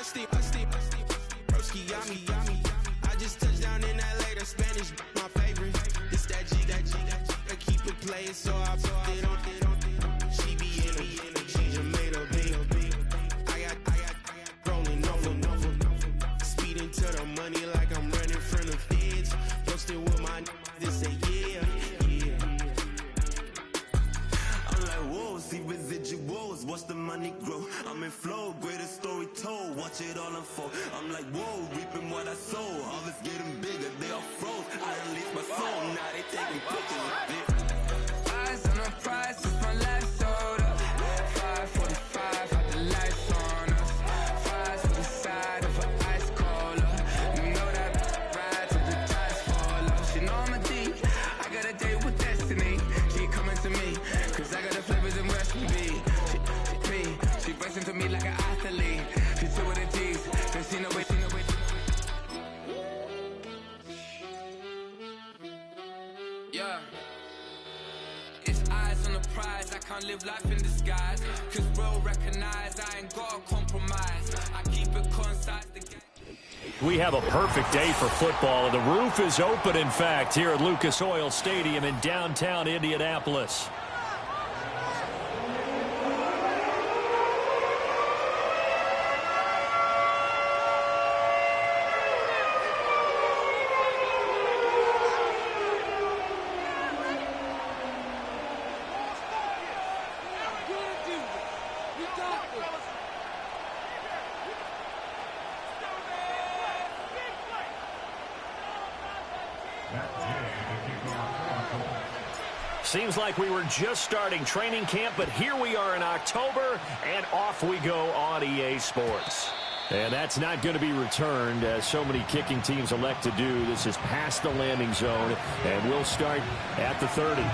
I just touched down in LA, the Spanish, my favorite. It's that G, I keep it playing, so I put it on. She be in me, she just made a beat. I got rolling over, speeding to the money like I'm running from the feds. Posted with my this say yeah. I'm like, whoa, see residuals, watch the money grow. I'm in flow, greatest story told, watch it all unfold. I'm like, whoa, reaping what I sow. Harvest getting bigger, they all froze. I unleashed my soul, now they taking pictures of it. Eyes on the prize, since my life sold up. 5:45, had the lights on us. Fires for the side of an ice cola. You know that ride till the tires fall off. She know I'm a D, I got a date with destiny. She coming to me, cause I got the flavors and recipe. She breaks into me like an athlete. She two with the G's, then she know it. Yeah. It's eyes on the prize, I can't live life in disguise. Cause real recognize I ain't gotta compromise. I keep it concise. We have a perfect day for football, and the roof is open, in fact, here at Lucas Oil Stadium in downtown Indianapolis. Seems like we were just starting training camp, but here we are in October, and off we go on EA Sports. And that's not going to be returned, as so many kicking teams elect to do. This is past the landing zone, and we'll start at the 30.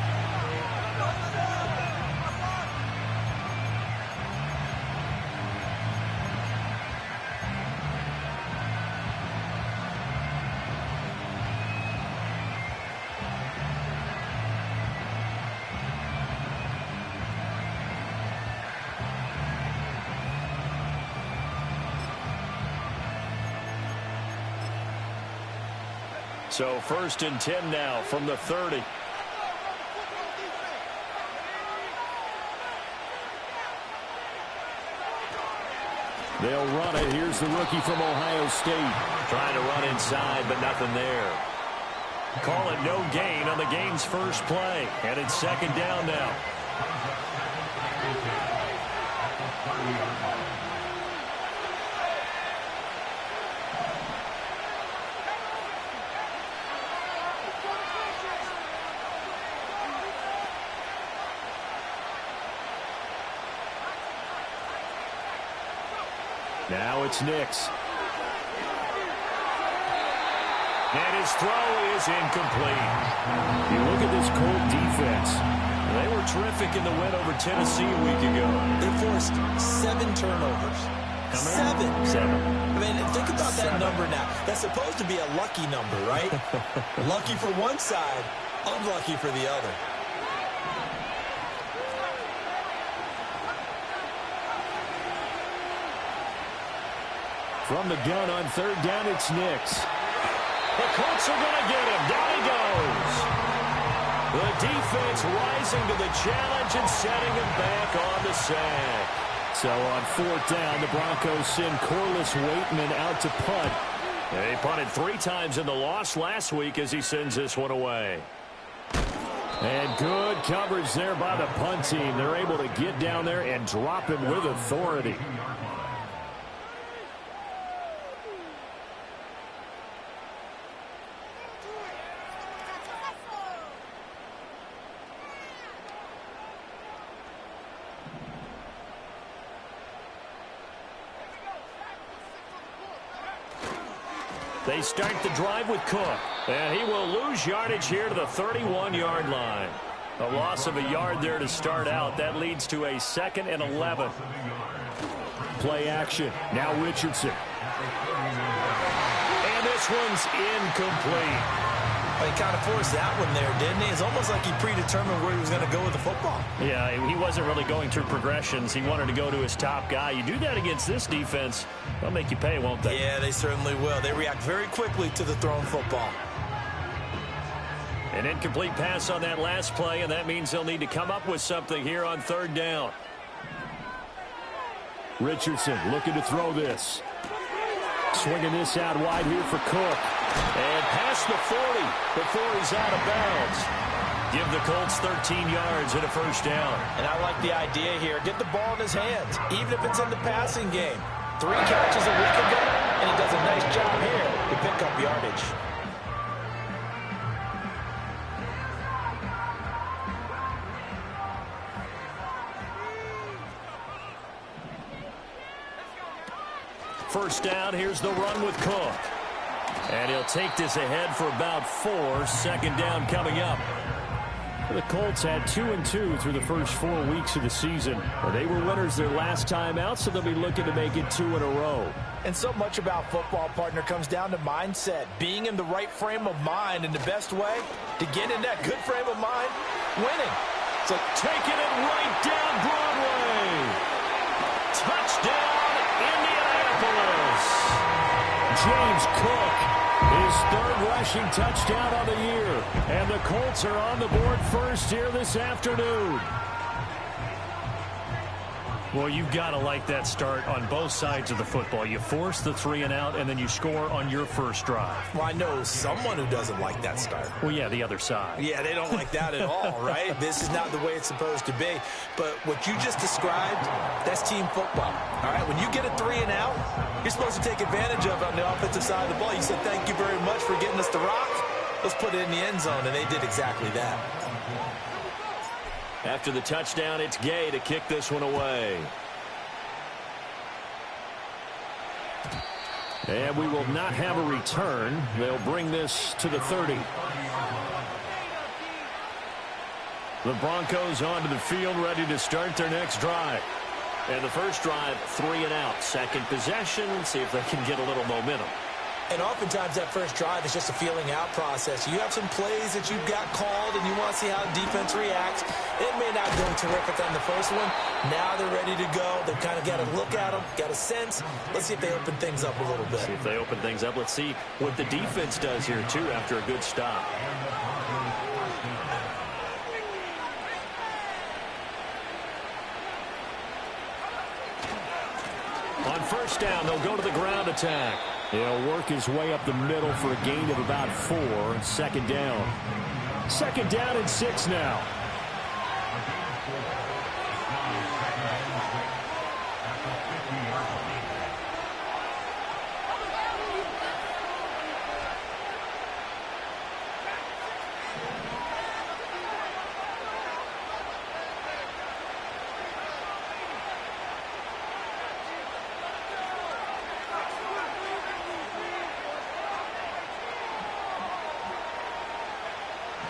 So 1st and 10 now from the 30. They'll run it. Here's the rookie from Ohio State. Trying to run inside, but nothing there. Call it no gain on the game's first play. And it's 2nd down now. Now it's Nix. And his throw is incomplete. You look at this Colt defense. They were terrific in the win over Tennessee a week ago. They forced 7 turnovers. Seven. I mean, think about that number now. That's supposed to be a lucky number, right? Lucky for one side, unlucky for the other. From the gun on 3rd down, it's Nix. The Colts are going to get him. Down he goes. The defense rising to the challenge and setting him back on the sack. So on 4th down, the Broncos send Corliss Waitman out to punt. They punted 3 times in the loss last week as he sends this one away. And good coverage there by the punt team. They're able to get down there and drop him with authority. They start the drive with Cook, and he will lose yardage here to the 31-yard line. A loss of a yard there to start out. That leads to a 2nd and 11. Play action. Now Richardson. And this one's incomplete. Well, he kind of forced that one there, didn't he? It's almost like he predetermined where he was going to go with the football. Yeah, he wasn't really going through progressions. He wanted to go to his top guy. You do that against this defense, they'll make you pay, won't they? Yeah, they certainly will. They react very quickly to the thrown football. An incomplete pass on that last play, and that means they'll need to come up with something here on third down. Richardson looking to throw this. Swinging this out wide here for Cook. And past the 40 before he's out of bounds. Give the Colts 13 yards and a first down. And I like the idea here. Get the ball in his hands, even if it's in the passing game. 3 catches a week ago, and he does a nice job here to pick up yardage. First down, here's the run with Cook. And he'll take this ahead for about 4. Second down coming up. The Colts had 2-2 through the first 4 weeks of the season. They were winners their last time out, so they'll be looking to make it 2 in a row. And so much about football, partner, comes down to mindset. Being in the right frame of mind, and the best way to get in that good frame of mind, winning. So taking it right down Broadway. Touchdown, Indianapolis. James Cook, his 3rd rushing touchdown of the year. And the Colts are on the board first here this afternoon. Well, you've got to like that start on both sides of the football. You force the 3 and out, and then you score on your first drive. Well, I know someone who doesn't like that start. Well, yeah, the other side. Yeah, they don't like that at all, right? This is not the way it's supposed to be. But what you just described, that's team football. All right, when you get a 3 and out, you're supposed to take advantage of it on the offensive side of the ball. You said, thank you very much for getting us the rock. Let's put it in the end zone, and they did exactly that. After the touchdown, it's Gay to kick this one away. And we will not have a return. They'll bring this to the 30. The Broncos onto the field, ready to start their next drive. And the first drive, 3 and out. Second possession, see if they can get a little momentum. And oftentimes that first drive is just a feeling out process. You have some plays that you've got called and you want to see how the defense reacts. It may not go terrific on the first one. Now they're ready to go. They've kind of got to look at them, got a sense. Let's see if they open things up a little bit. See if they open things up. Let's see what the defense does here, too, after a good stop. On first down, they'll go to the ground attack. He'll work his way up the middle for a gain of about 4. Second down. Second down and 6 now.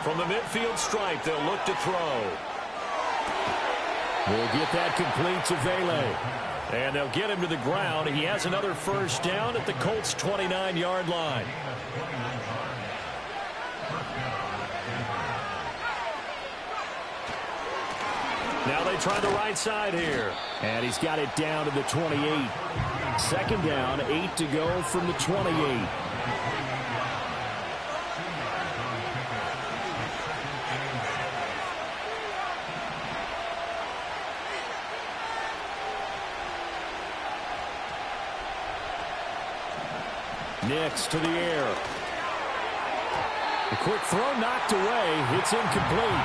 From the midfield stripe, they'll look to throw. We'll get that complete to Vele. And they'll get him to the ground. He has another first down at the Colts' 29-yard line. Now they try the right side here. And he's got it down to the 28. Second down, 8 to go from the 28. Nix to the air. A quick throw knocked away. It's incomplete.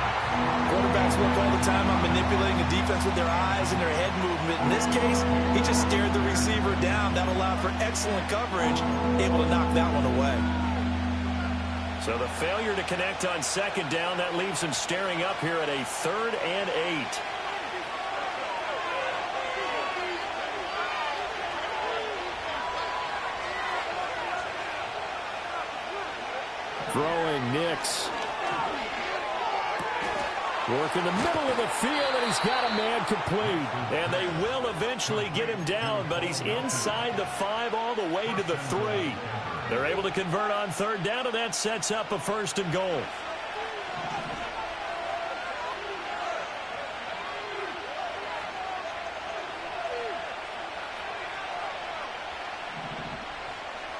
Quarterbacks work all the time on manipulating the defense with their eyes and their head movement. In this case, he just stared the receiver down. That allowed for excellent coverage, able to knock that one away. So the failure to connect on second down, that leaves him staring up here at a 3rd and 8. Throwing Nix. Work in the middle of the field, and he's got a man complete. And they will eventually get him down, but he's inside the 5 all the way to the 3. They're able to convert on third down, and that sets up a 1st and goal.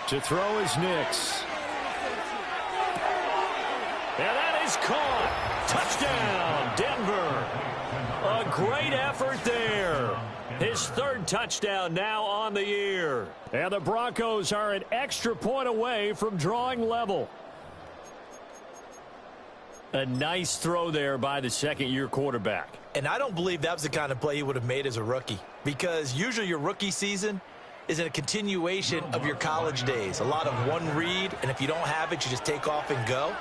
To throw is Nix. And that is caught. Touchdown, Denver. A great effort there. His 3rd touchdown now on the year. And the Broncos are an extra point away from drawing level. A nice throw there by the 2nd-year quarterback. And I don't believe that was the kind of play he would have made as a rookie, because usually your rookie season is a continuation of your college days. A lot of one read, and if you don't have it, you just take off and go.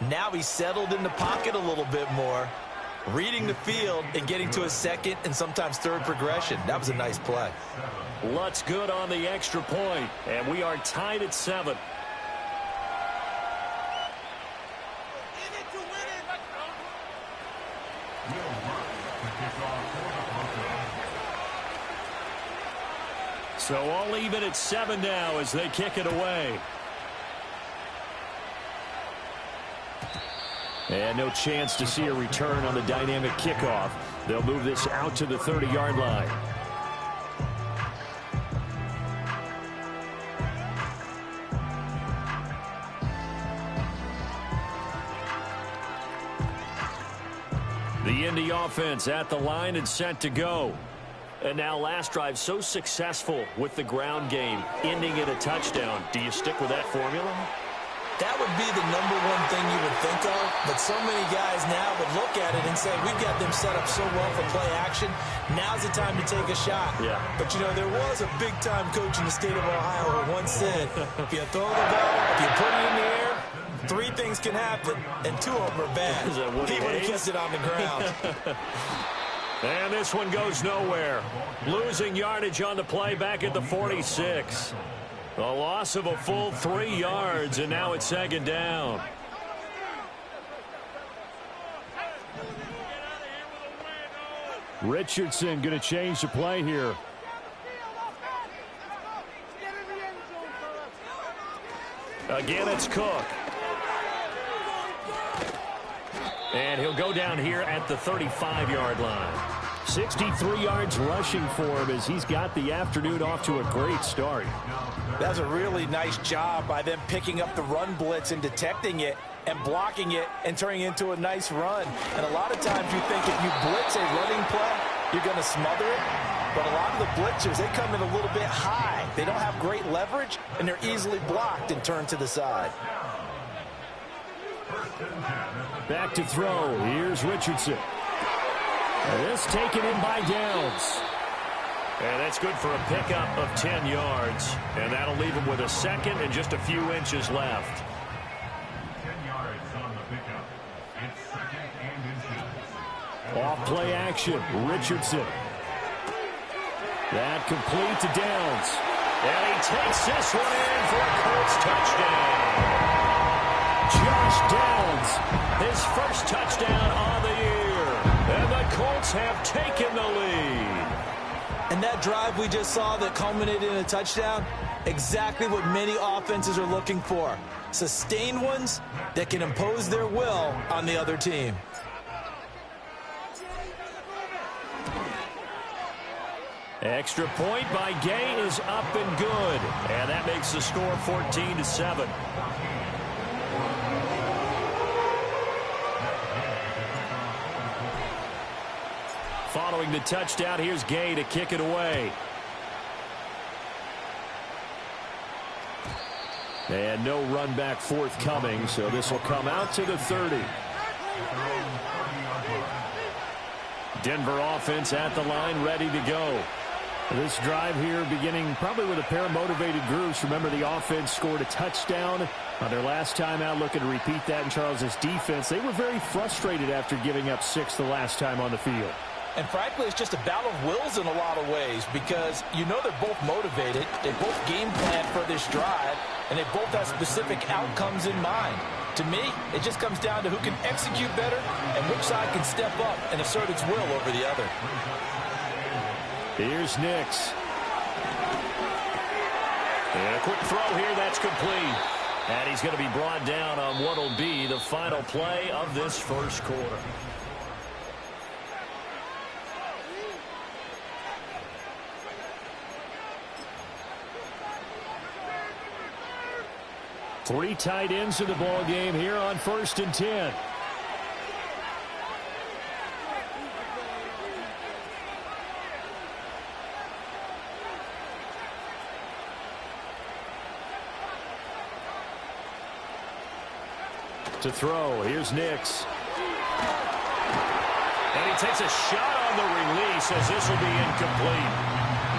Now he's settled in the pocket a little bit more, reading the field and getting to a 2nd and sometimes 3rd progression. That was a nice play. Lutz good on the extra point, and we are tied at 7. So all even at 7 now as they kick it away. And no chance to see a return on the dynamic kickoff. They'll move this out to the 30-yard line. The Indy offense at the line and set to go. And now last drive so successful with the ground game, ending in a touchdown. Do you stick with that formula? That would be the #1 thing you would think of, but so many guys now would look at it and say, we've got them set up so well for play action, now's the time to take a shot. Yeah. But, you know, there was a big-time coach in the state of Ohio who once said, if you throw the ball, if you put it in the air, 3 things can happen, and 2 of them are bad. He would have kept it on the ground. And this one goes nowhere. Losing yardage on the play back at the 46. A loss of a full 3 yards, and now it's 2nd down. Richardson going to change the play here. Again, it's Cook. And he'll go down here at the 35-yard line. 63 yards rushing for him as he's got the afternoon off to a great start. That's a really nice job by them picking up the run blitz and detecting it and blocking it and turning it into a nice run. And a lot of times you think if you blitz a running play, you're going to smother it. But a lot of the blitzers, they come in a little bit high. They don't have great leverage, and they're easily blocked and turned to the side. Back to throw. Here's Richardson. And this taken in by Downs. And that's good for a pickup of 10 yards. And that'll leave him with a 2nd and just a few inches left. 10 yards on the pickup. It's 2nd and inches. Off play action. Richardson. That complete to Downs. And he takes this one in for a Colts touchdown. Josh Downs, his first touchdown on the year. And the Colts have taken the lead. And that drive we just saw that culminated in a touchdown, exactly what many offenses are looking for. Sustained ones that can impose their will on the other team. Extra point by Gay is up and good. And that makes the score 14-7. Following the touchdown, here's Gay to kick it away. And no run back forthcoming, so this will come out to the 30. Denver offense at the line, ready to go. This drive here beginning probably with a pair of motivated groups. Remember, the offense scored a touchdown on their last time out. Looking to repeat that in Charles's defense. They were very frustrated after giving up 6 the last time on the field. And frankly, it's just a battle of wills in a lot of ways, because you know they're both motivated. They both game plan for this drive, and they both have specific outcomes in mind. To me, it just comes down to who can execute better and which side can step up and assert its will over the other. Here's Nix. And a quick throw here, that's complete. And he's going to be brought down on what will be the final play of this first quarter. Three tight ends in the ball game here on 1st and 10. To throw, here's Nix. And he takes a shot on the release as this will be incomplete.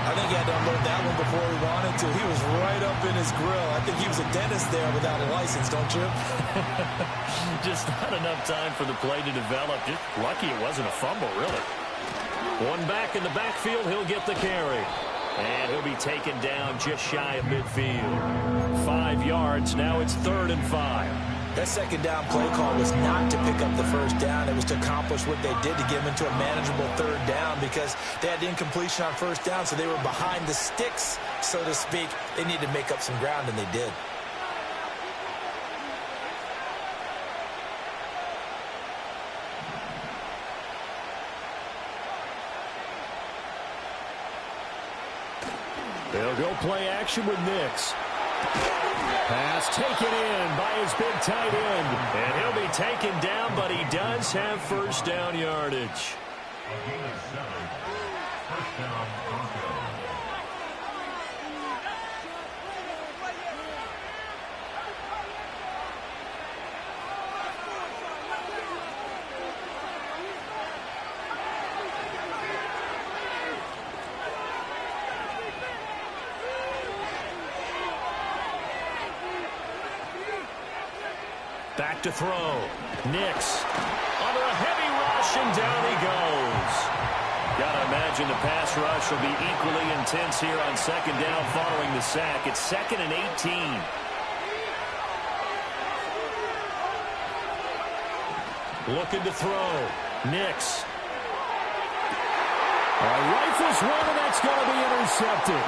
I think he had to unload that one before he wanted to. He was right up in his grill. I think he was a dentist there without a license, don't you? Just not enough time for the play to develop. Just lucky it wasn't a fumble, really. One back in the backfield, he'll get the carry. And he'll be taken down just shy of midfield. 5 yards, now it's 3rd and 5. That second down play call was not to pick up the first down. It was to accomplish what they did to get them into a manageable 3rd down because they had incompletion on 1st down, so they were behind the sticks, so to speak. They needed to make up some ground, and they did. They'll go play action with Nix. Pass taken in by his big tight end. And he'll be taken down, but he does have 1st down yardage. A gain of 7. 1st down, Broncos. Back to throw. Nix under a heavy rush, and down he goes. Got to imagine the pass rush will be equally intense here on 2nd down following the sack. It's 2nd and 18. Looking to throw. Nix. Rifles one, and that's going to be intercepted.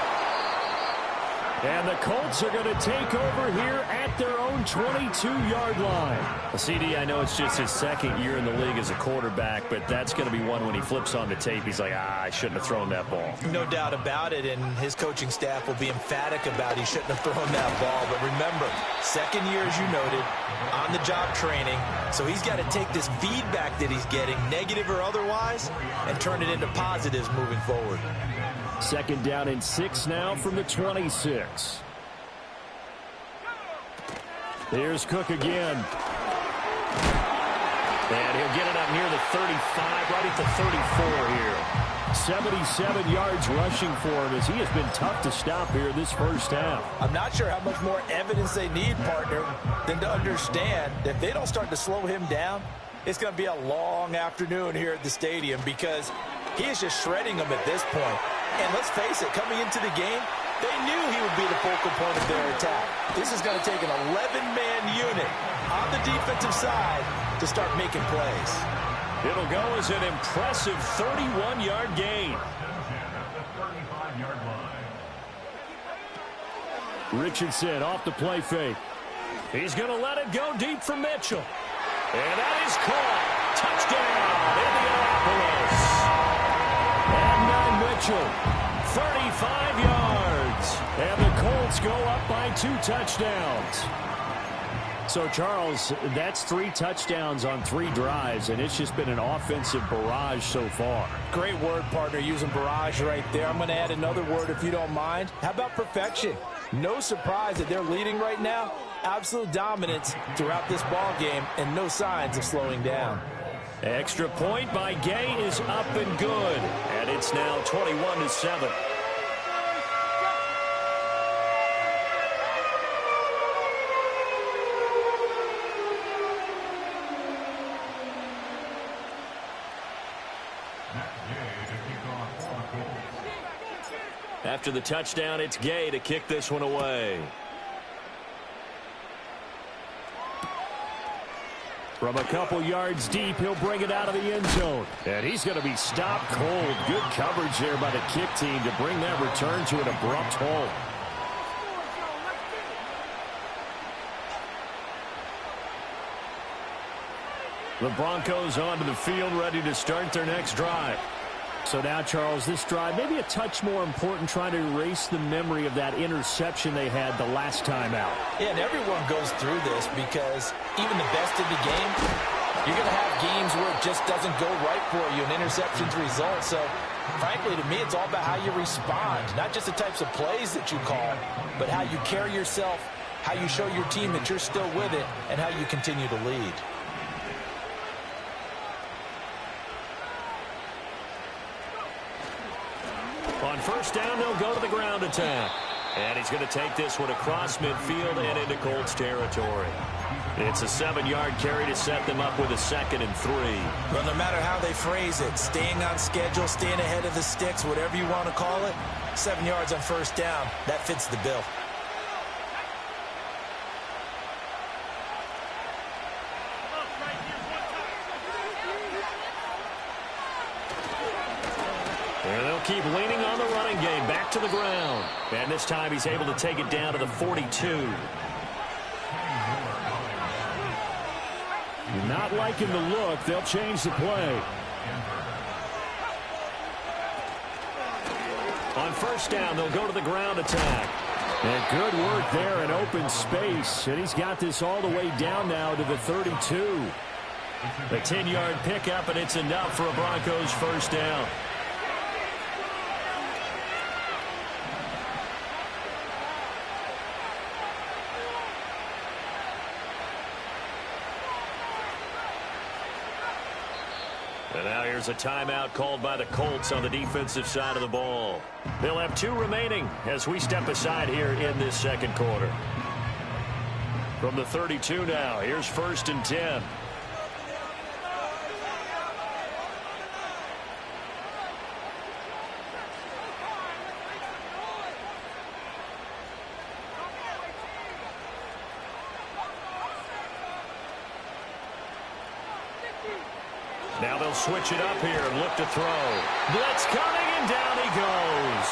And the Colts are going to take over here at their own 22-yard line. CD, I know it's just his 2nd year in the league as a quarterback, but that's going to be one when he flips on the tape. He's like, I shouldn't have thrown that ball. No doubt about it, and his coaching staff will be emphatic about he shouldn't have thrown that ball. But remember, 2nd year, as you noted, on-the-job training. So he's got to take this feedback that he's getting, negative or otherwise, and turn it into positives moving forward. 2nd down and 6 now from the 26. Here's Cook again. And he'll get it up near the 35, right at the 34 here. 77 yards rushing for him as he has been tough to stop here this first half. I'm not sure how much more evidence they need, partner, than to understand that if they don't start to slow him down, it's going to be a long afternoon here at the stadium because he is just shredding them at this point. And let's face it, coming into the game, they knew he would be the focal point of their attack. This is going to take an 11-man unit on the defensive side to start making plays. It'll go as an impressive 31-yard gain. Richardson off the play fake. He's going to let it go deep for Mitchell. And that is caught. Touchdown, Indianapolis. And Mitchell, 35 yards. And the Colts go up by 2 touchdowns. So, Charles, that's 3 touchdowns on 3 drives, and it's just been an offensive barrage so far. Great word, partner, using barrage right there. I'm going to add another word if you don't mind. How about perfection? No surprise that they're leading right now. Absolute dominance throughout this ball game, and no signs of slowing down. Extra point by Gay is up and good, and it's now 21-7. After the touchdown, it's Gay to kick this one away. From a couple yards deep, he'll bring it out of the end zone. And he's going to be stopped cold. Good coverage there by the kick team to bring that return to an abrupt halt. The Broncos onto the field, ready to start their next drive. So now, Charles, this drive maybe a touch more important, trying to erase the memory of that interception they had the last time out. Yeah, and everyone goes through this because even the best in the game, you're going to have games where it just doesn't go right for you, and interceptions result. So, frankly, to me, it's all about how you respond, not just the types of plays that you call, but how you carry yourself, how you show your team that you're still with it, and how you continue to lead. On first down, they'll go to the ground attack. And he's going to take this one across midfield and into Colts territory. It's a 7-yard carry to set them up with a 2nd and 3. Well, no matter how they phrase it, staying on schedule, staying ahead of the sticks, whatever you want to call it, 7 yards on first down, that fits the bill. And they'll keep leaning on the running game. Back to the ground. And this time he's able to take it down to the 42. Not liking the look. They'll change the play. On first down, they'll go to the ground attack. And good work there in open space. And he's got this all the way down now to the 32. A 10-yard pickup, and it's enough for a Broncos first down. And now here's a timeout called by the Colts on the defensive side of the ball. They'll have 2 remaining as we step aside here in this second quarter. From the 32 now, here's 1st and 10. Now they'll switch it up here and look to throw. Blitz coming, and down he goes.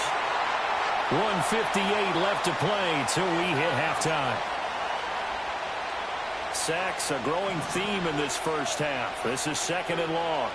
1:58 left to play till we hit halftime. Sacks, a growing theme in this first half. This is 2nd and long.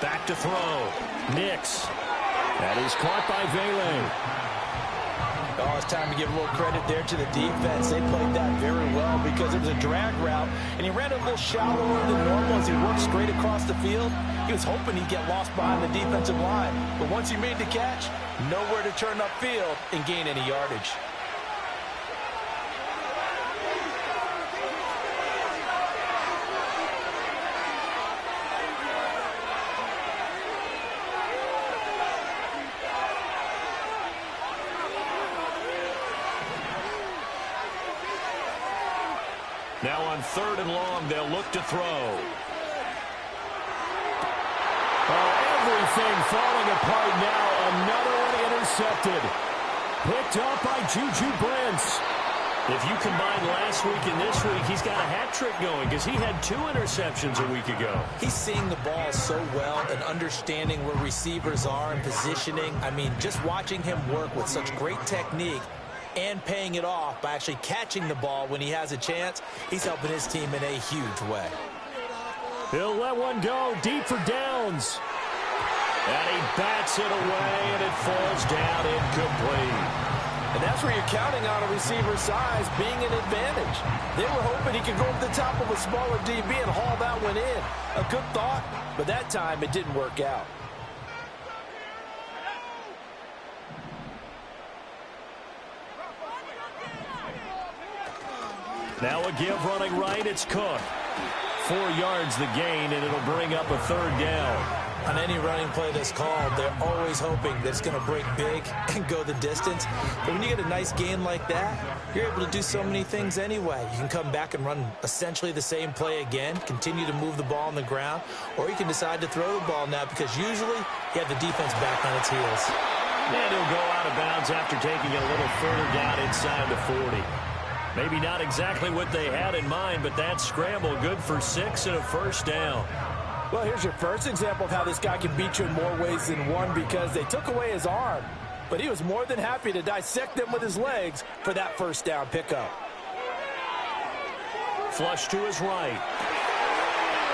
Back to throw. Nix. That is caught by Vele. Oh, it's time to give a little credit there to the defense. They played that very well because it was a drag route, and he ran a little shallower than normal as he worked straight across the field. He was hoping he'd get lost behind the defensive line, but once he made the catch, nowhere to turn upfield and gain any yardage. Now on 3rd and long, they'll look to throw. Oh, everything falling apart now. Another one intercepted. Picked up by Juju Brents. If you combine last week and this week, he's got a hat trick going because he had 2 interceptions a week ago. He's seeing the ball so well and understanding where receivers are and positioning. I mean, just watching him work with such great technique and paying it off by actually catching the ball when he has a chance, he's helping his team in a huge way. He'll let one go deep for downs. And he bats it away, and it falls down incomplete. And that's where you're counting on a receiver's size being an advantage. They were hoping he could go over the top of a smaller DB and haul that one in. A good thought, but that time it didn't work out. Now a give running right, it's Cook. 4 yards the gain, and it'll bring up a 3rd down. On any running play that's called, they're always hoping that it's going to break big and go the distance. But when you get a nice gain like that, you're able to do so many things anyway. You can come back and run essentially the same play again, continue to move the ball on the ground, or you can decide to throw the ball now because usually you have the defense back on its heels. And he'll go out of bounds after taking it a little further down inside the 40. Maybe not exactly what they had in mind, but that scramble good for 6 and a first down. Well, here's your first example of how this guy can beat you in more ways than one because they took away his arm. But he was more than happy to dissect them with his legs for that first down pickup. Flush to his right.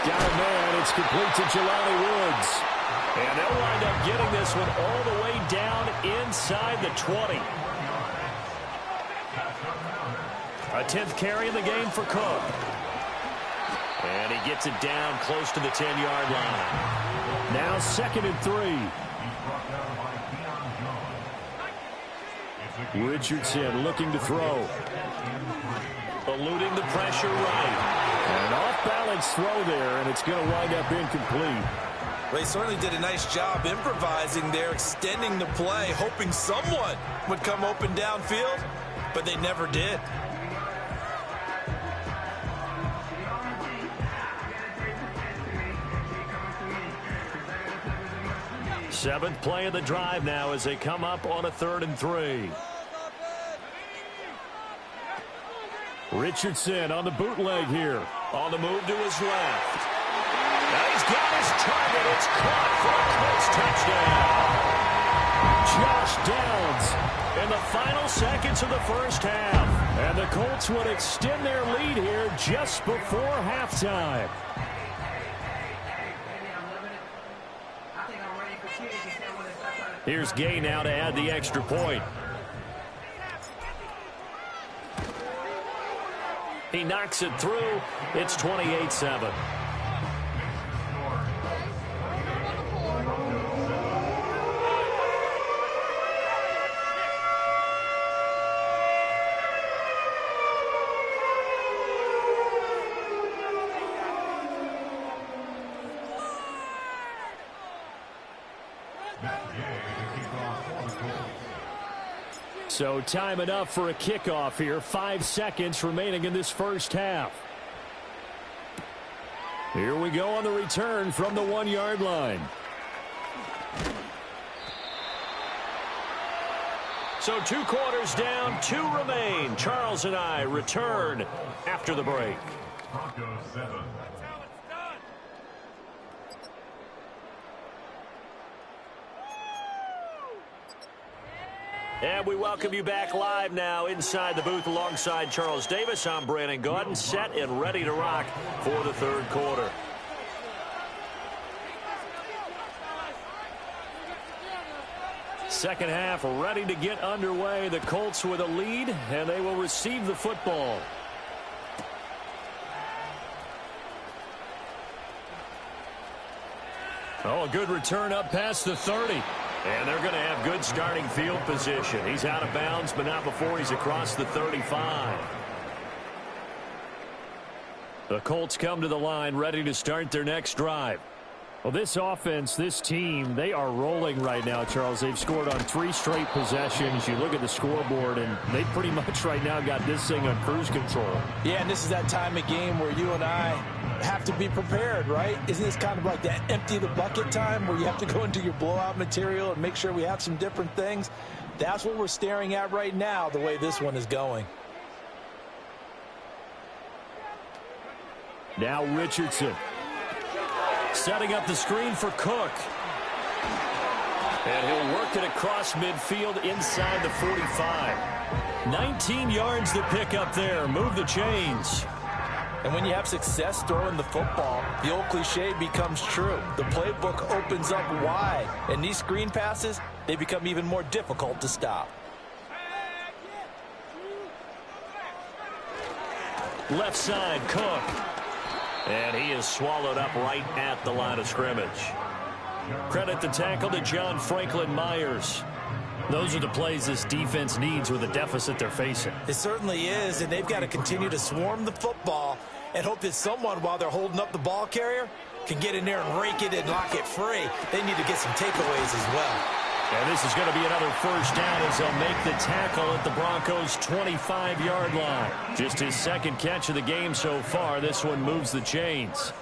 Got a man. It's complete to Jelani Woods. And they'll wind up getting this one all the way down inside the 20. A 10th carry in the game for Cook. And he gets it down close to the 10-yard line. Now 2nd and 3. Richardson looking to throw. Eluding the pressure right. An off-balance throw there, and it's going to wind up incomplete. They certainly did a nice job improvising there, extending the play, hoping someone would come open downfield, but they never did. Seventh play of the drive now as they come up on a 3rd and 3. Richardson on the bootleg here. On the move to his left. Now he's got his target. It's caught for a close touchdown. Josh Downs in the final seconds of the first half. And the Colts would extend their lead here just before halftime. Here's Gay now to add the extra point. He knocks it through. It's 28-7. So time enough for a kickoff here. 5 seconds remaining in this first half. Here we go on the return from the 1-yard line. So 2 quarters down, 2 remain. Charles and I return after the break. Broncos 7. And we welcome you back live now inside the booth alongside Charles Davis. I'm Brandon Gaudin, set and ready to rock for the 3rd quarter. Second half ready to get underway. The Colts with a lead, and they will receive the football. Oh, a good return up past the 30. And they're going to have good starting field position. He's out of bounds, but not before he's across the 35. The Colts come to the line ready to start their next drive. Well, this offense, this team, they are rolling right now, Charles. They've scored on 3 straight possessions. You look at the scoreboard, and they pretty much right now got this thing on cruise control. Yeah, and this is that time of game where you and I have to be prepared, right? Isn't this kind of like that empty the bucket time where you have to go into your blowout material and make sure we have some different things? That's what we're staring at right now, the way this one is going. Now Richardson. Setting up the screen for Cook. And he'll work it across midfield inside the 45. 19 yards to pick up there. Move the chains. And when you have success throwing the football, the old cliche becomes true. The playbook opens up wide. And these screen passes, they become even more difficult to stop. Left side, Cook. And he is swallowed up right at the line of scrimmage. Credit the tackle to John Franklin Myers. Those are the plays this defense needs with the deficit they're facing. It certainly is, and they've got to continue to swarm the football and hope that someone, while they're holding up the ball carrier, can get in there and rake it and lock it free. They need to get some takeaways as well. And this is going to be another first down as they'll make the tackle at the Broncos' 25-yard line. Just his second catch of the game so far. This one moves the chains.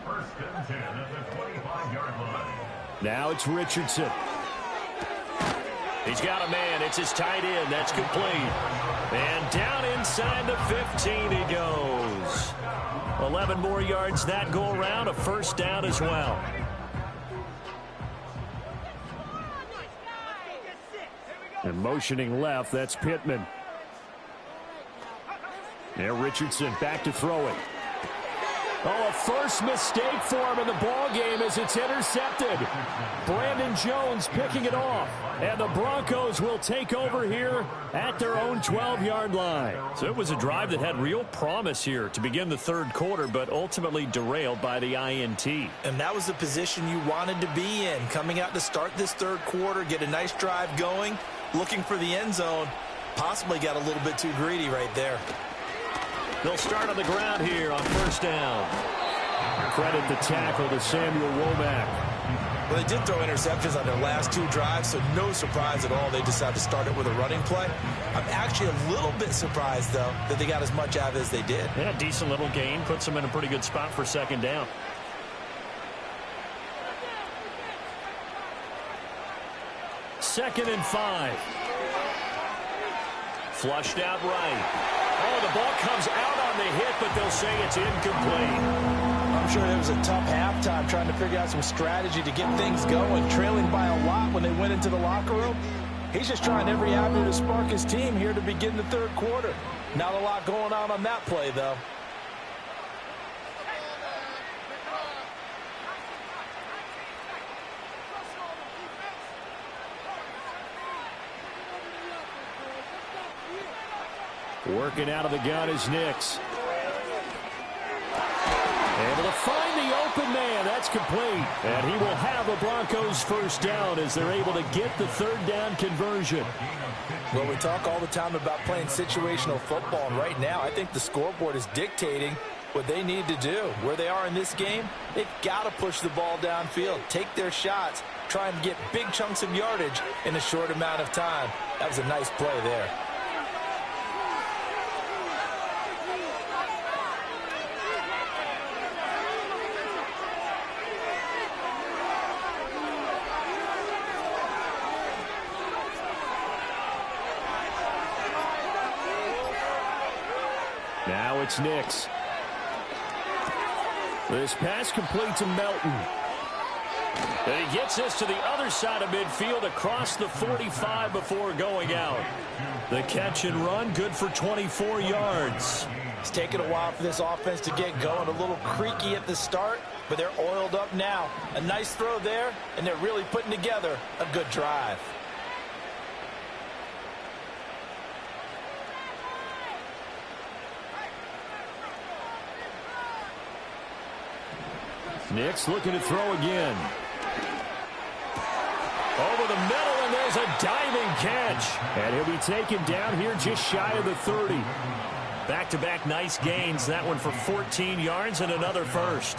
First and 10 at the 25-yard line. Now it's Richardson. He's got a man. It's his tight end. That's complete. And down inside the 15 he goes. 11 more yards that go around. A first down as well. And motioning left, that's Pittman. Now Richardson back to throw it. Oh, a first mistake for him in the ball game as it's intercepted. Brandon Jones picking it off. And the Broncos will take over here at their own 12-yard line. So it was a drive that had real promise here to begin the third quarter, but ultimately derailed by the INT. And that was the position you wanted to be in. Coming out to start this third quarter, get a nice drive going, looking for the end zone. Possibly got a little bit too greedy right there. They'll start on the ground here on first down. Credit the tackle to Samuel Womack. Well, they did throw interceptions on their last two drives, so no surprise at all they decided to start it with a running play. I'm actually a little bit surprised, though, that they got as much out of it as they did. Yeah, decent little gain. Puts them in a pretty good spot for second down. Second and 5. Flushed out right. Oh, the ball comes out on the hit, but they'll say it's incomplete. I'm sure it was a tough halftime trying to figure out some strategy to get things going, trailing by a lot when they went into the locker room. He's just trying every avenue to spark his team here to begin the third quarter. Not a lot going on that play, though. Working out of the gun is Nix. Able to find the open man. That's complete. And he will have the Broncos first down as they're able to get the third down conversion. Well, we talk all the time about playing situational football, and right now I think the scoreboard is dictating what they need to do. Where they are in this game, they've got to push the ball downfield, take their shots, try and get big chunks of yardage in a short amount of time. That was a nice play there. Now it's Nix. This pass complete to Melton. And he gets this to the other side of midfield across the 45 before going out. The catch and run, good for 24 yards. It's taken a while for this offense to get going. A little creaky at the start, but they're oiled up now. A nice throw there, and they're really putting together a good drive. Nix looking to throw again. Over the middle, and there's a diving catch. And he'll be taken down here just shy of the 30. Back-to-back nice gains. That one for 14 yards and another first.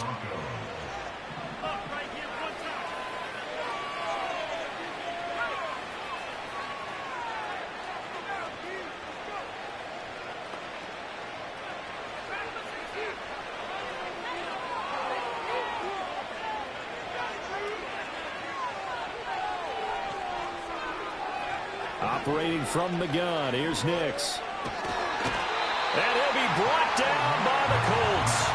Operating from the gun, here's Nix. And he'll be brought down by the Colts.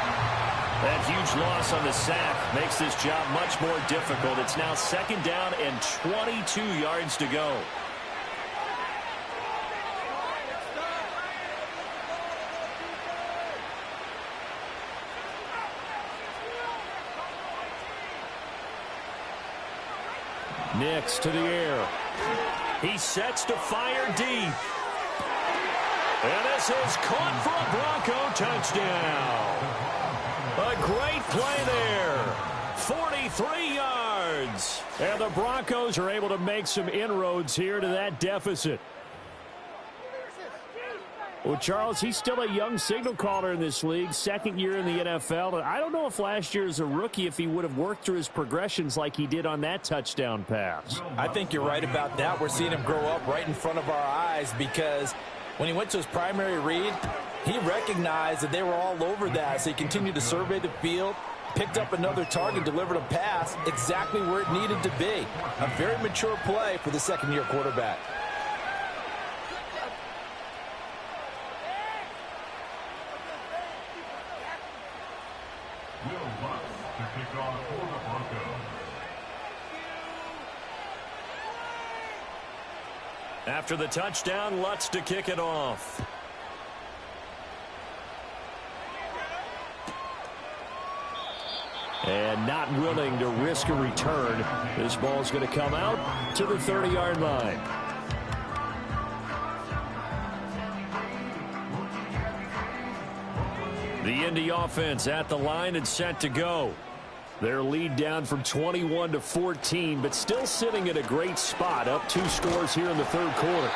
That huge loss on the sack makes this job much more difficult. It's now second down and 22 yards to go. Nix to the air. He sets to fire deep. And this is caught for a Bronco touchdown. A great play there. 43 yards. And the Broncos are able to make some inroads here to that deficit. Well, Charles, he's still a young signal caller in this league, second year in the NFL. I don't know if last year as a rookie if he would have worked through his progressions like he did on that touchdown pass. I think you're right about that. We're seeing him grow up right in front of our eyes because when he went to his primary read, he recognized that they were all over that, so he continued to survey the field, picked up another target, delivered a pass exactly where it needed to be. A very mature play for the second-year quarterback. After the touchdown, Lutz to kick it off. And not willing to risk a return. This ball's going to come out to the 30-yard line. The Indy offense at the line and set to go. Their lead down from 21 to 14, but still sitting at a great spot, up 2 scores here in the third quarter.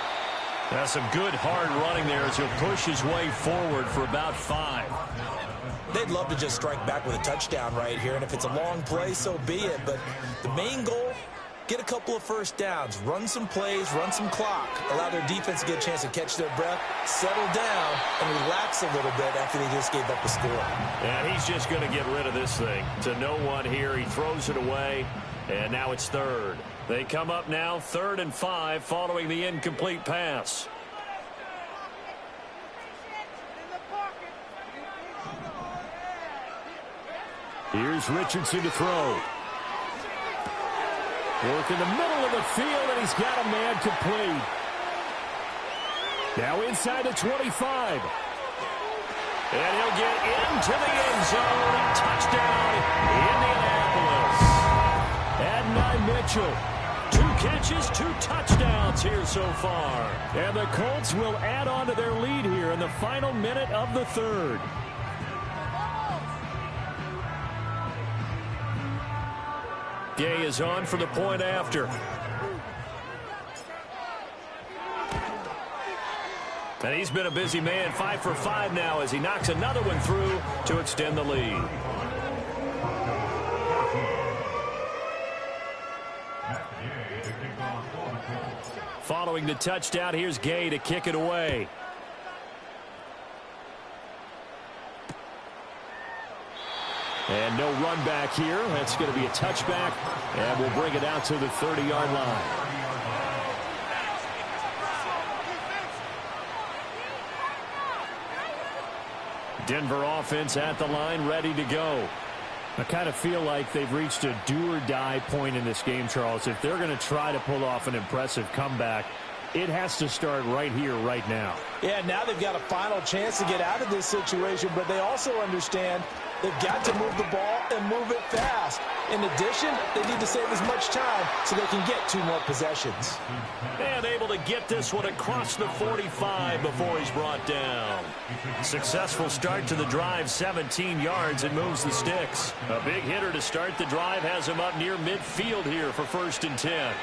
That's some good hard running there as he'll push his way forward for about 5. They'd love to just strike back with a touchdown right here, and if it's a long play, so be it. But the main goal, get a couple of first downs, run some plays, run some clock, allow their defense to get a chance to catch their breath, settle down, and relax a little bit after they just gave up a score. And he's just going to get rid of this thing. To no one here, he throws it away, and now it's third. They come up now 3rd and 5 following the incomplete pass. Here's Richardson to throw. Work in the middle of the field, and he's got a man complete. Now inside the 25. And he'll get into the end zone. Touchdown, Indianapolis. Adonai Mitchell. 2 catches, 2 touchdowns here so far. And the Colts will add on to their lead here in the final minute of the third. Gay is on for the point after. And he's been a busy man, 5 for 5 now as he knocks another one through to extend the lead. Following the touchdown, here's Gay to kick it away. And no run back here. That's going to be a touchback, and we'll bring it out to the 30-yard line. Denver offense at the line, ready to go. I kind of feel like they've reached a do-or-die point in this game, Charles. If they're going to try to pull off an impressive comeback, it has to start right here, right now. Yeah, now they've got a final chance to get out of this situation, but they also understand they've got to move the ball and move it fast. In addition, they need to save as much time so they can get 2 more possessions. And able to get this one across the 45 before he's brought down. Successful start to the drive, 17 yards, and moves the sticks. A big hitter to start the drive has him up near midfield here for 1st and 10.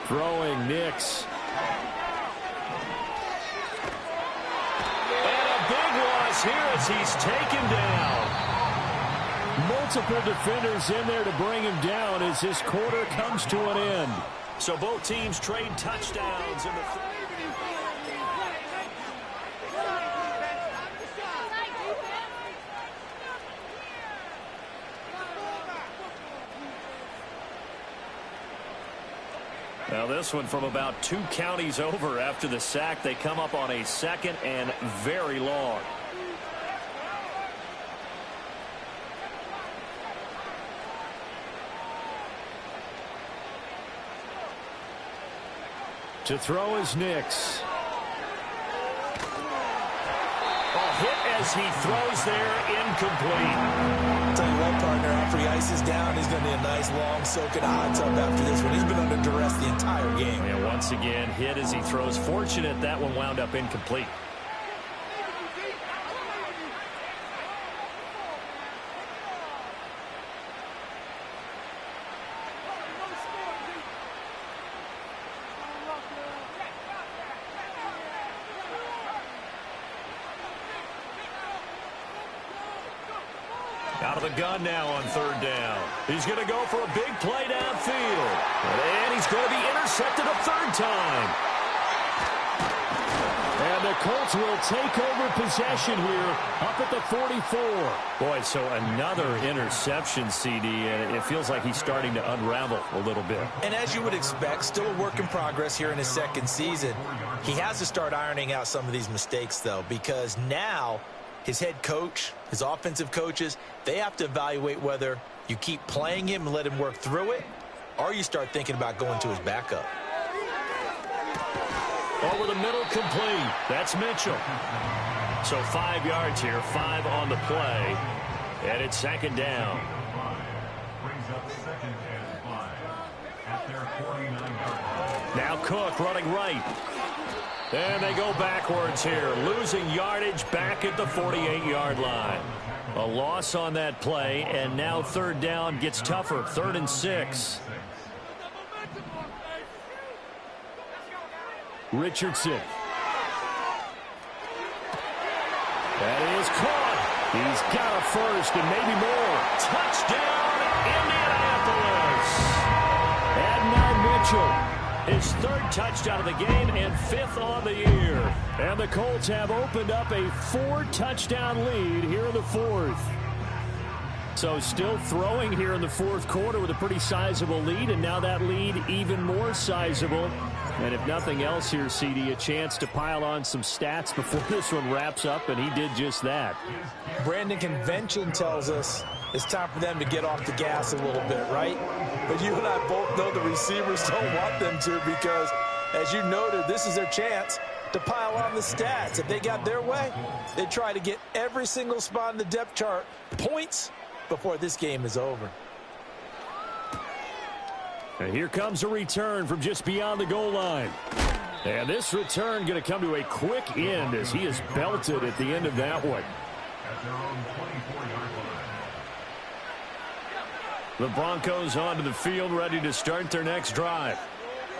Throwing Nix. And a big loss here as he's taken down. Multiple defenders in there to bring him down as this quarter comes to an end. So both teams trade touchdowns in the Now this one from about 2 counties over after the sack. They come up on a 2nd and very long. To throw is Nix. A hit as he throws there, incomplete. Tell you what, partner, after he ices down, he's going to need a nice long soaking hot tub after this one. He's been under duress the entire game. And once again, hit as he throws. Fortunate that one wound up incomplete. Out of the gun now on third down. He's going to go for a big play downfield. And he's going to be intercepted a third time. And the Colts will take over possession here up at the 44. Boy, so another interception, CD, and it feels like he's starting to unravel a little bit. And as you would expect, still a work in progress here in his second season. He has to start ironing out some of these mistakes, though, because now his head coach, his offensive coaches, they have to evaluate whether you keep playing him and let him work through it, or you start thinking about going to his backup. Over the middle, complete. That's Mitchell. So 5 yards here, 5 on the play. And it's second down. Brings up second and 5 at their 49-yard line. Now Cook running right. And they go backwards here, losing yardage back at the 48-yard line. A loss on that play, and now third down gets tougher, 3rd and 6. Richardson. That is caught. He's got a first and maybe more. Touchdown, Indianapolis. And now Mitchell, his 3rd touchdown of the game and 5th on the year. And the Colts have opened up a 4-touchdown lead here in the 4th. So still throwing here in the 4th quarter with a pretty sizable lead, and now that lead even more sizable. And if nothing else here, CD, a chance to pile on some stats before this one wraps up, and he did just that. Brandon, convention tells us it's time for them to get off the gas a little bit, right? But you and I both know the receivers don't want them to because, as you noted, this is their chance to pile on the stats. If they got their way, they try to get every single spot in the depth chart points before this game is over. And here comes a return from just beyond the goal line. And this return going to come to a quick end as he is belted at the end of that one. At their own 24-yard line. The Broncos onto the field, ready to start their next drive.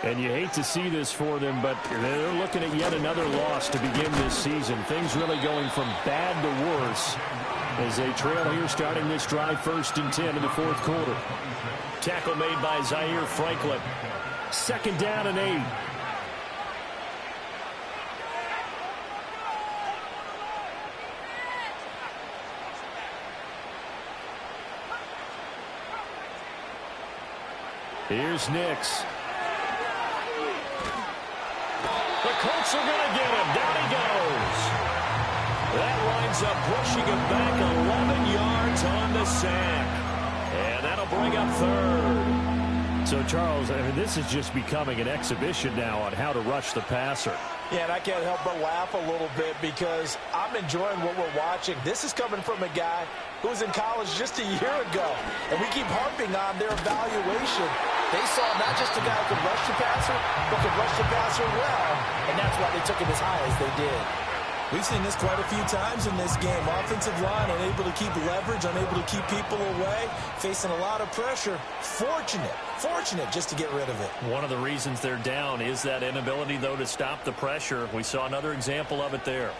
And you hate to see this for them, but they're looking at yet another loss to begin this season. Things really going from bad to worse as they trail here starting this drive 1st and 10 in the 4th quarter. Tackle made by Zaire Franklin. 2nd down and 8. Here's Nix. The Colts are going to get him. Down he goes. That winds up pushing him back 11 yards on the sack. And that'll bring up 3rd. So, Charles, I mean, this is just becoming an exhibition now on how to rush the passer. Yeah, and I can't help but laugh a little bit because I'm enjoying what we're watching. This is coming from a guy who was in college just a year ago, and we keep harping on their evaluation. They saw not just a guy who could rush the passer, but could rush the passer well, and that's why they took him as high as they did. We've seen this quite a few times in this game. Offensive line unable to keep leverage, unable to keep people away, facing a lot of pressure. Fortunate just to get rid of it. One of the reasons they're down is that inability, though, to stop the pressure. We saw another example of it there.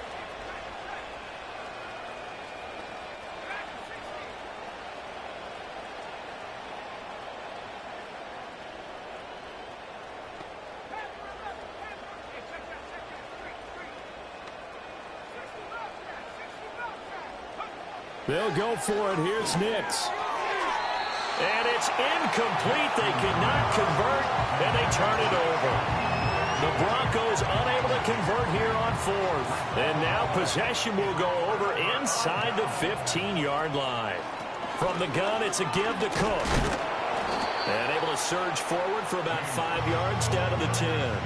They'll go for it. Here's Nix. And it's incomplete. They cannot convert, and they turn it over. The Broncos unable to convert here on 4th. And now possession will go over inside the 15-yard line. From the gun, it's a give to Cook. And able to surge forward for about 5 yards down to the 10.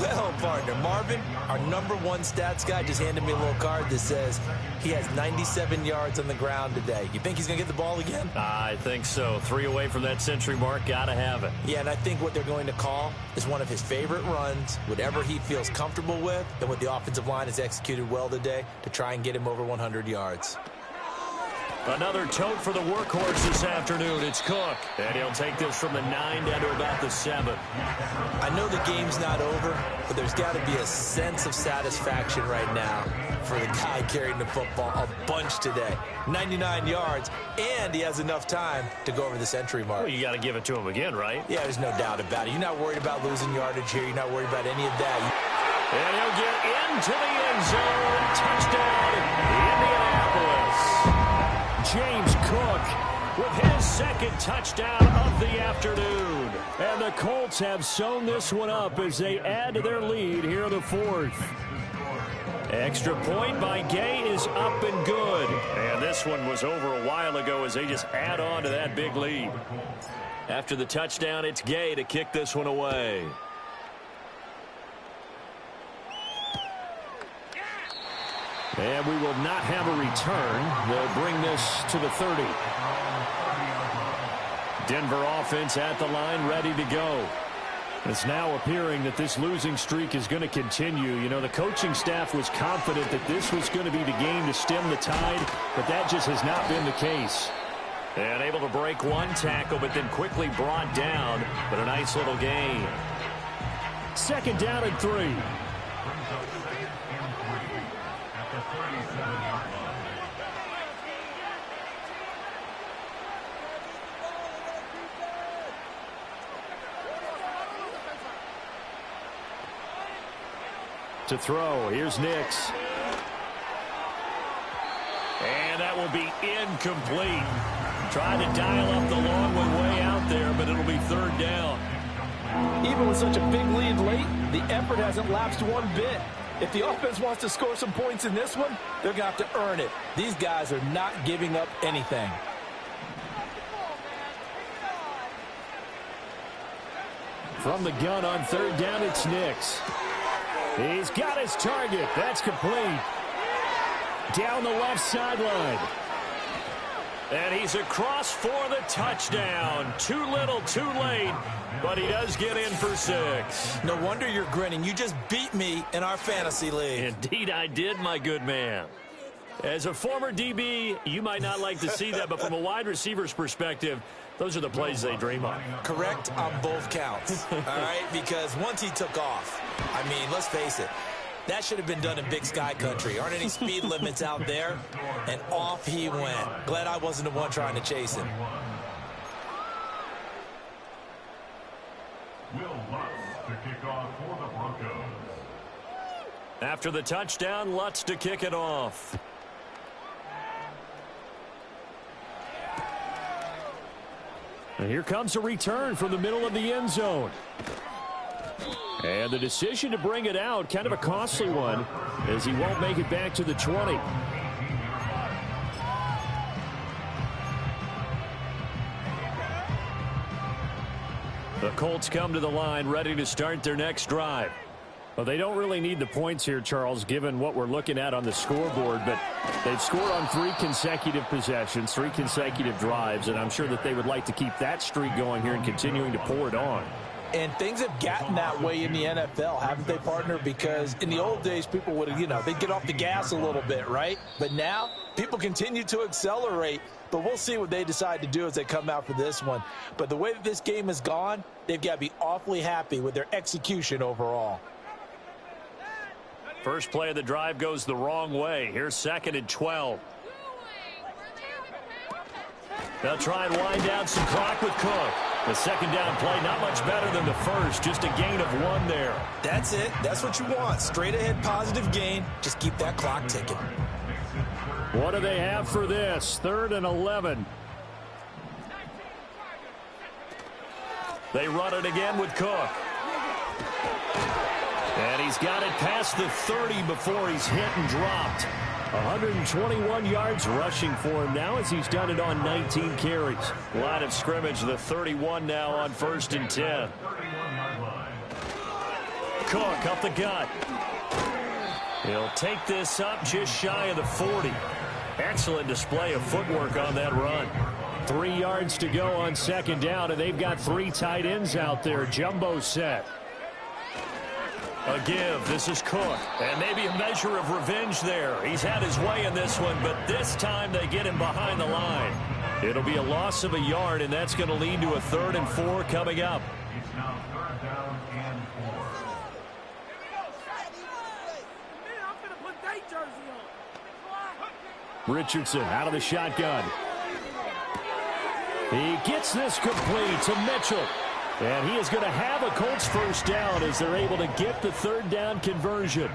Well, partner, Marvin, our #1 stats guy, just handed me a little card that says he has 97 yards on the ground today. You think he's going to get the ball again? I think so. 3 away from that century mark. Got to have it. Yeah, and I think what they're going to call is one of his favorite runs, whatever he feels comfortable with, and what the offensive line has executed well today to try and get him over 100 yards. Another tote for the workhorse this afternoon. It's Cook. And he'll take this from the 9 down to about the 7. I know the game's not over, but there's got to be a sense of satisfaction right now for the guy carrying the football a bunch today. 99 yards, and he has enough time to go over the century mark. Well, you got to give it to him again, right? Yeah, there's no doubt about it. You're not worried about losing yardage here. You're not worried about any of that. And he'll get into the end zone. Touchdown, Indianapolis. James Cook with his second touchdown of the afternoon. And the Colts have sewn this one up as they add to their lead here in the 4th. Extra point by Gay is up and good. And this one was over a while ago as they just add on to that big lead. After the touchdown, it's Gay to kick this one away. And we will not have a return. They'll bring this to the 30. Denver offense at the line, ready to go. It's now appearing that this losing streak is going to continue. You know, the coaching staff was confident that this was going to be the game to stem the tide, but that just has not been the case. And able to break one tackle, but then quickly brought down. But a nice little gain. 2nd down and 3. To throw. Here's Nix. And that will be incomplete. Trying to dial up the long one way out there, but it'll be 3rd down. Even with such a big lead late, the effort hasn't lapsed one bit. If the offense wants to score some points in this one, they're going to have to earn it. These guys are not giving up anything. From the gun on 3rd down, it's Nix. He's got his target. That's complete. Down the left sideline. And he's across for the touchdown. Too little, too late. But he does get in for 6. No wonder you're grinning. You just beat me in our fantasy league. Indeed I did, my good man. As a former DB, you might not like to see that, but from a wide receiver's perspective, those are the plays they dream of. Correct on both counts, all right? Because once he took off, I mean, let's face it, that should have been done in Big Sky Country. Aren't any speed limits out there? And off he went. Glad I wasn't the one trying to chase him. Will Lutz to kick off for the Broncos. After the touchdown, Lutz to kick it off. And here comes a return from the middle of the end zone. And the decision to bring it out, kind of a costly one, as he won't make it back to the 20. The Colts come to the line, ready to start their next drive. Well, they don't really need the points here, Charles, given what we're looking at on the scoreboard, but they've scored on 3 consecutive possessions, 3 consecutive drives, and I'm sure that they would like to keep that streak going here and continuing to pour it on. And things have gotten that way in the NFL, haven't they, partner? Because in the old days, people would, they'd get off the gas a little bit, right? But now, people continue to accelerate. But we'll see what they decide to do as they come out for this one. But the way that this game has gone, they've got to be awfully happy with their execution overall. First play of the drive goes the wrong way. Here's 2nd and 12. They'll try and wind down some clock with Cook. The 2nd down play, not much better than the first. Just a gain of 1 there. That's it. That's what you want. Straight ahead positive gain. Just keep that clock ticking. What do they have for this? 3rd and 11. They run it again with Cook. And he's got it past the 30 before he's hit and dropped. 121 yards rushing for him now as he's done it on 19 carries. Line of scrimmage, the 31 now on 1st and 10. Cook up the gut. He'll take this up just shy of the 40. Excellent display of footwork on that run. 3 yards to go on 2nd down, and they've got 3 tight ends out there. Jumbo set. A give. This is Cook. And maybe a measure of revenge there. He's had his way in this one, but this time they get him behind the line. It'll be a loss of a yard, and that's going to lead to a 3rd and 4 coming up. It's now 3rd down and 4. Richardson out of the shotgun. He gets this complete to Mitchell. And he is going to have a Colts first down as they're able to get the 3rd down conversion.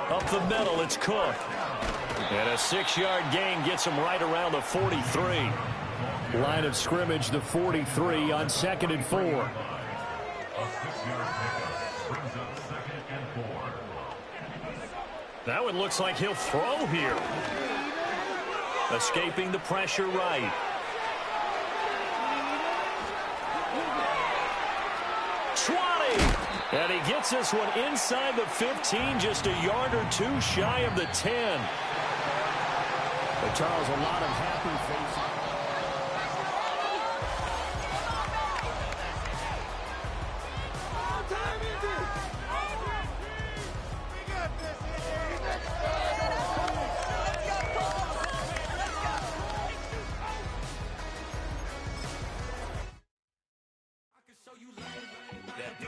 Up the middle, it's Cook. And a 6-yard gain gets him right around the 43. Line of scrimmage, the 43 on 2nd and 4. A 6-yard pickup brings up 2nd and 4. That one looks like he'll throw here. Escaping the pressure right. 20. And he gets this one inside the 15, just a yard or 2 shy of the 10. But Charles, a lot of happy faces.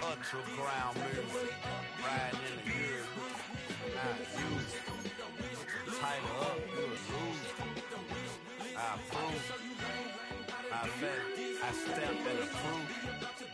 Ultra ground music, riding in the years, not used. Tighten up, you a loser. I prove, I bet, I step in the proof.